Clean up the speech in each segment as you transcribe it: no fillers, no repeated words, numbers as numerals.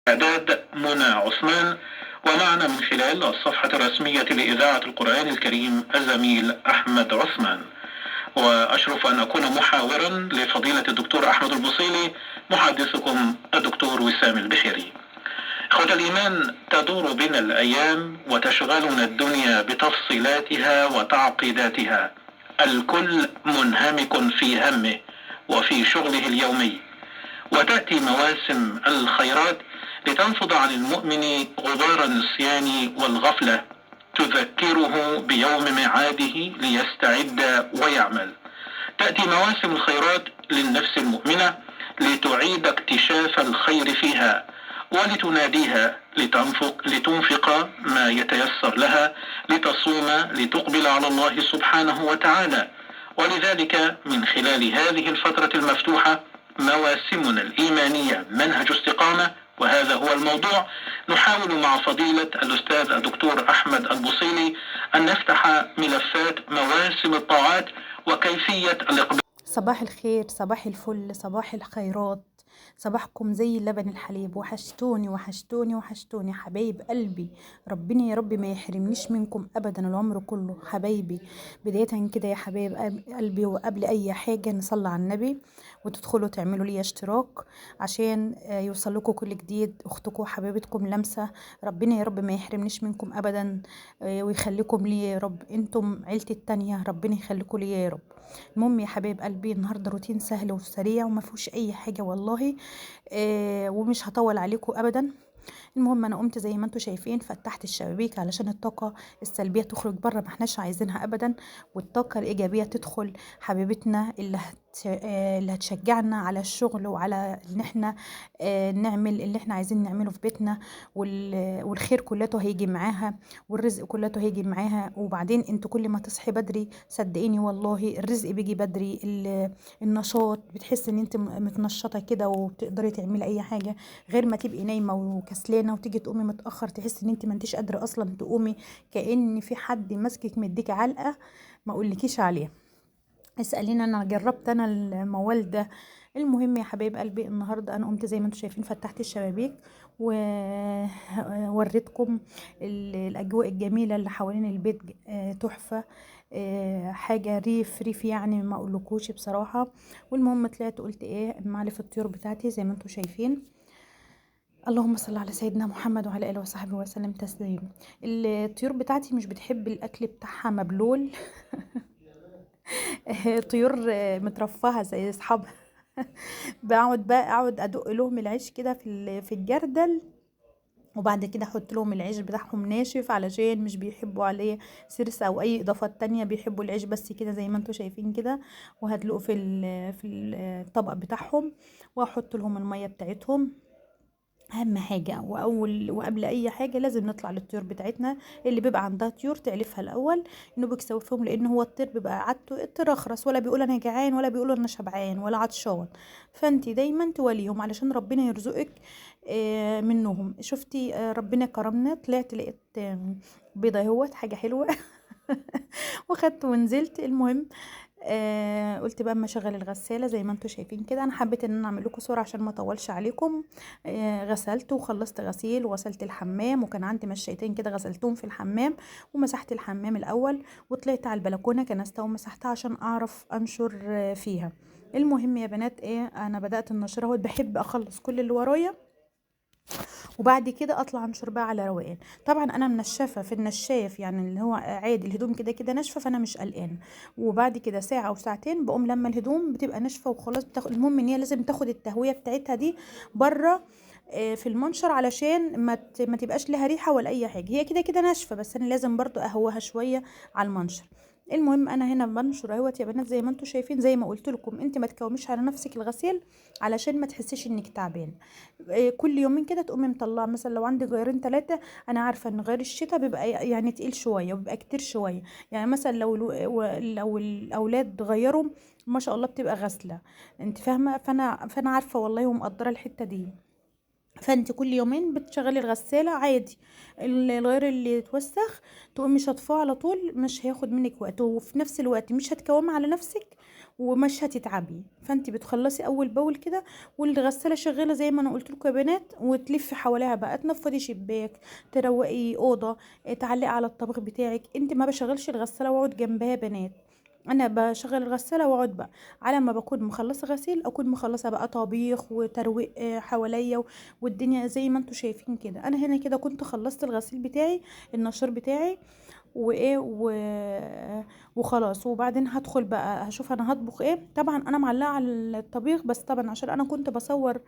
إعداد منى عثمان، ومعنا من خلال الصفحة الرسمية لإذاعة القرآن الكريم الزميل أحمد عثمان. وأشرف أن أكون محاورا لفضيلة الدكتور أحمد البصيلي، محدثكم الدكتور وسام البحيري. إخوة الإيمان، تدور بنا الأيام وتشغلنا الدنيا بتفصيلاتها وتعقيداتها، الكل منهمك في همه وفي شغله اليومي، وتأتي مواسم الخيرات لتنفض عن المؤمن غبار النسيان والغفلة، تذكره بيوم ميعاده ليستعد ويعمل. تأتي مواسم الخيرات للنفس المؤمنة لتعيد اكتشاف الخير فيها، ولتناديها لتنفق ما يتيسر لها، لتصوم، لتقبل على الله سبحانه وتعالى. ولذلك من خلال هذه الفترة المفتوحة مواسمنا الإيمانية منهج استقامة، وهذا هو الموضوع. نحاول مع فضيلة الأستاذ الدكتور أحمد البصيلي أن نفتح ملفات مواسم الطاعات وكيفية الإقبال. صباح الخير، صباح الفل، صباح الخيرات، صباحكم زي اللبن الحليب. وحشتوني وحشتوني وحشتوني حبايب قلبي. ربنا يا رب ما يحرمنيش منكم ابدا العمر كله حبايبي. بداية كده يا حبايب قلبي، وقبل اي حاجة نصلي على النبي وتدخلوا تعملوا لي اشتراك عشان يوصل لكم كل جديد. اختكم وحبيبتكم لمسة. ربنا يا رب ما يحرمنيش منكم ابدا، ويخليكم لي يا رب. انتم عيلتي التانية، ربنا يخليكم لي يا رب. المهم يا حبايب قلبي، النهارده روتين سهل وسريع وما فيهوش اي حاجه والله، ومش هطول عليكم ابدا. المهم انا قمت زي ما انتم شايفين، فتحت الشبابيك علشان الطاقه السلبيه تخرج بره، ما احناش عايزينها ابدا، والطاقه الايجابيه تدخل حبيبتنا اللي هتشجعنا على الشغل وعلى ان احنا نعمل اللي احنا عايزين نعمله في بيتنا، والخير كلته هيجي معاها، والرزق كلته هيجي معاها. وبعدين انتوا كل ما تصحي بدري صدقيني والله الرزق بيجي بدري. النشاط، بتحس ان انت متنشطه كده وتقدري تعملي اي حاجه، غير ما تبقي نايمه وكسلانه وتيجي تقومي متاخر، تحسي ان انت ما انتش قادره اصلا تقومي، كأن في حد ماسكك مديكي علقه ما اقولكيش عليها. اساليني، انا جربت انا الموال ده. المهم يا حبايب قلبي، النهارده انا قمت زي ما انتم شايفين، فتحت الشبابيك ووريتكم الاجواء الجميله اللي حوالين البيت، تحفه. حاجه ريف ريف يعني ما اقولكوش بصراحه. والمهم طلعت قلت ايه، معلف الطيور بتاعتي زي ما انتم شايفين. اللهم صل على سيدنا محمد وعلى اله وصحبه وسلم تسليم. الطيور بتاعتي مش بتحب الاكل بتاعها مبلول. طيور مترفهه زي اصحابها. بقعد بقى اقعد ادق لهم العيش كده في الجردل، وبعد كده احط لهم العيش بتاعهم ناشف، علشان مش بيحبوا عليه سرس او اي اضافات تانية، بيحبوا العيش بس كده زي ما انتم شايفين كده. وهدلقه في الطبق بتاعهم، واحط لهم المية بتاعتهم. اهم حاجه وقبل اي حاجه لازم نطلع للطيور بتاعتنا اللي بيبقى عندها طيور تعلفها الاول، انه بيكسوفهم، لان هو الطير بيبقى عادته الترخرس، ولا بيقول انا جعان ولا بيقول انا شبعان ولا عطشان. فانت دايما توليهم علشان ربنا يرزقك منهم. شفتي ربنا كرمنا، طلعت لقيت بيضه اهوت، حاجه حلوه. وخدت ونزلت. المهم قلت بقى اما اشغل الغساله زي ما انتم شايفين كده. انا حبيت ان انا اعمل لكم صوره عشان ما اطولش عليكم. غسلت وخلصت غسيل وغسلت الحمام، وكان عندي مشيتين كده غسلتهم في الحمام، ومسحت الحمام الاول، وطلعت على البلكونه كنستها ومسحتها عشان اعرف انشر فيها. المهم يا بنات ايه، انا بدات النشر اهوت، بحب اخلص كل اللي ورايا وبعد كده اطلع انشر بقى على روقان. طبعا انا منشفه في النشاف، يعني اللي هو عادي الهدوم كده كده ناشفه، فانا مش قلقانه. وبعد كده ساعه او ساعتين بقوم لما الهدوم بتبقى ناشفه وخلاص بتاخد، المهم ان هي لازم تاخد التهويه بتاعتها دي بره في المنشر، علشان ما تبقاش لها ريحه ولا اي حاجه. هي كده كده ناشفه، بس انا لازم برضو اهوها شويه على المنشر. المهم انا هنا بنشر اهوت يا بنات زي ما انتم شايفين. زي ما قلت لكم، انت ما تكوميش على نفسك الغسيل علشان ما تحسيش انك تعبان. كل يومين كده تقومي مطلعه، مثلا لو عندك غيرين ثلاثه. انا عارفه ان غير الشتاء بيبقى يعني تقيل شويه وبيبقى كتير شويه، يعني مثلا لو الاولاد غيروا ما شاء الله بتبقى غسله، انت فاهمه. فانا عارفه والله ومقدره الحته دي. فانت كل يومين بتشغلي الغساله عادي، الغير اللي يتوسخ تقومي شطفاه على طول، مش هياخد منك وقت، وفي نفس الوقت مش هتكومي على نفسك، ومش هتتعبي. فانت بتخلصي اول باول كده والغساله شغاله زي ما انا قلت لكم يا بنات، وتلفي حواليها بقى، تنفضي شباك، تروقي اوضه، تعلقي على الطبخ بتاعك. انت ما بشغلش الغساله واقعد جنبها يا بنات، انا بشغل الغساله واقعد بقى على ما بكون مخلصه غسيل، اكون مخلصه بقى طبيخ وترويق حواليا والدنيا زي ما انتوا شايفين كده. انا هنا كده كنت خلصت الغسيل بتاعي، النشار بتاعي، وايه وخلاص. وبعدين هدخل بقى هشوف انا هطبخ ايه. طبعا انا معلقه على الطبيخ، بس طبعا عشان انا كنت بصور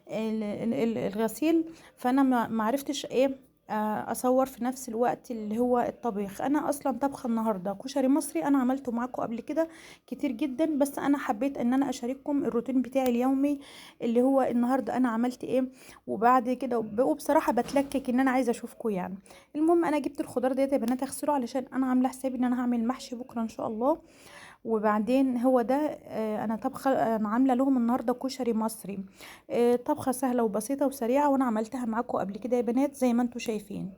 الغسيل، فانا ما عرفتش ايه اصور في نفس الوقت اللي هو الطبيخ. انا اصلا طبخه النهارده كشري مصري، انا عملته معاكم قبل كده كتير جدا، بس انا حبيت ان انا اشارككم الروتين بتاعي اليومي اللي هو النهارده انا عملت ايه. وبعد كده وبصراحه بتلكك ان انا عايزه اشوفكم يعني. المهم انا جبت الخضار ديت يا بنات اغسله، علشان انا عامله حسابي ان انا هعمل محشي بكره ان شاء الله. وبعدين هو ده انا طبخه، انا عامله لهم النهارده كشري مصري. طبخه سهله وبسيطه وسريعه، وانا عملتها معاكم قبل كده يا بنات زي ما انتم شايفين.